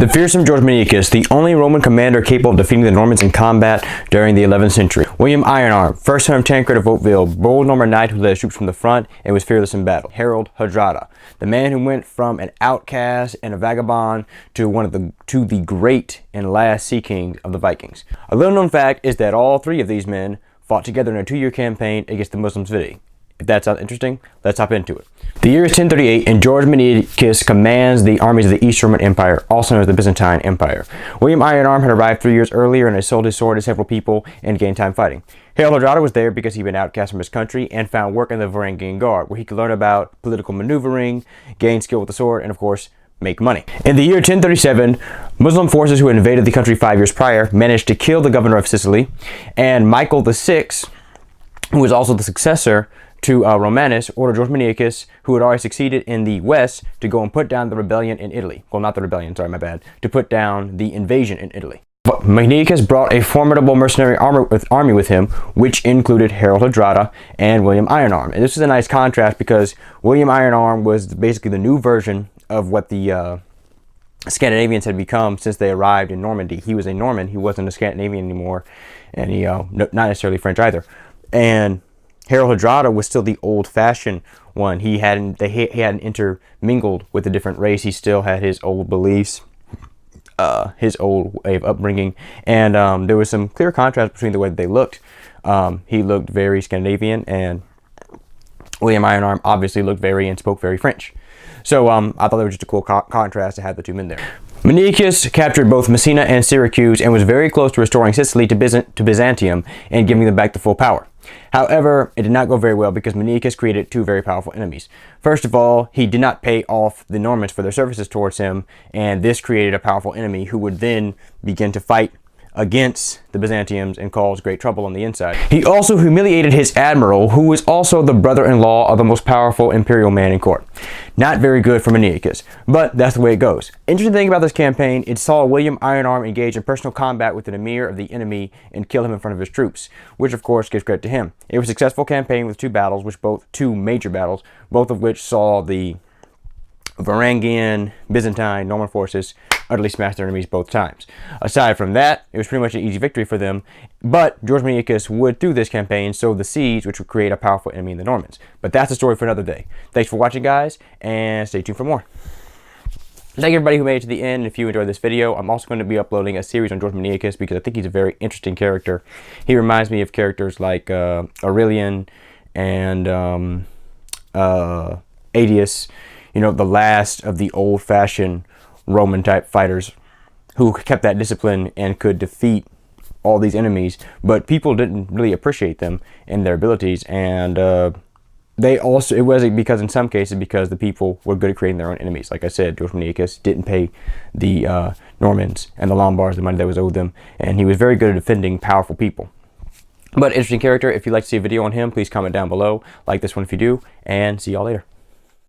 The Fearsome George Manikaes, the only Roman commander capable of defeating the Normans in combat during the 11th century. William Ironarm, first son of Tancred of Hauteville, bold Norman knight who led his troops from the front and was fearless in battle. Harald Hadrada, the man who went from an outcast and a vagabond to the great and last sea kings of the Vikings. A little known fact is that all three of these men fought together in a 2-year campaign against the Muslims of Italy. If that sounds interesting, let's hop into it. The year is 1038, and George Manikaes commands the armies of the East Roman Empire, also known as the Byzantine Empire. William Ironarm had arrived 3 years earlier and had sold his sword to several people and gained time fighting. Harald Hadrada was there because he'd been outcast from his country and found work in the Varangian Guard, where he could learn about political maneuvering, gain skill with the sword, and of course, make money. In the year 1037, Muslim forces who had invaded the country 5 years prior managed to kill the governor of Sicily, and Michael VI, who was also the successor to Romanus, ordered George Manikaes, who had already succeeded in the west, to go and put down the rebellion in Italy. Well, not the rebellion, sorry, my bad. To put down the invasion in Italy. But Manikaes brought a formidable mercenary army with him, which included Harald Hadrada and William Ironarm. And this is a nice contrast because William Ironarm was basically the new version of what the Scandinavians had become since they arrived in Normandy. He was a Norman, he wasn't a Scandinavian anymore, and he not necessarily French either. And Harald Hadrada was still the old-fashioned one. He hadn't intermingled with a different race. He still had his old beliefs, his old way of upbringing, and there was some clear contrast between the way that they looked. He looked very Scandinavian, and William Ironarm obviously looked very and spoke very French. So I thought that was just a cool contrast to have the two men there. Manikaes captured both Messina and Syracuse and was very close to restoring Sicily to Byzantium and giving them back to full power. However, it did not go very well because Manikaes created two very powerful enemies. First of all, he did not pay off the Normans for their services towards him, and this created a powerful enemy who would then begin to fight against the Byzantians and cause great trouble on the inside. He also humiliated his admiral, who was also the brother-in-law of the most powerful imperial man in court. Not very good for Manikaes, but that's the way it goes. Interesting thing about this campaign, it saw William Ironarm engage in personal combat with an emir of the enemy and kill him in front of his troops, which of course gives credit to him. It was a successful campaign with two major battles, both of which saw the Varangian, Byzantine, Norman forces utterly smashed their enemies both times. Aside from that, it was pretty much an easy victory for them, but George Manikaes would, through this campaign, sow the seeds which would create a powerful enemy in the Normans. But that's a story for another day. Thanks for watching, guys, and stay tuned for more. Thank you everybody who made it to the end. If you enjoyed this video, I'm also going to be uploading a series on George Manikaes because I think he's a very interesting character. He reminds me of characters like Aurelian and Adius, you know, the last of the old-fashioned Roman type fighters who kept that discipline and could defeat all these enemies, but people didn't really appreciate them and their abilities, and it wasn't because in some cases because the people were good at creating their own enemies. Like I said, George Manikaes didn't pay the Normans and the Lombards the money that was owed them, and he was very good at defending powerful people. But interesting character. If you'd like to see a video on him, please comment down below. Like this one if you do, and see y'all later.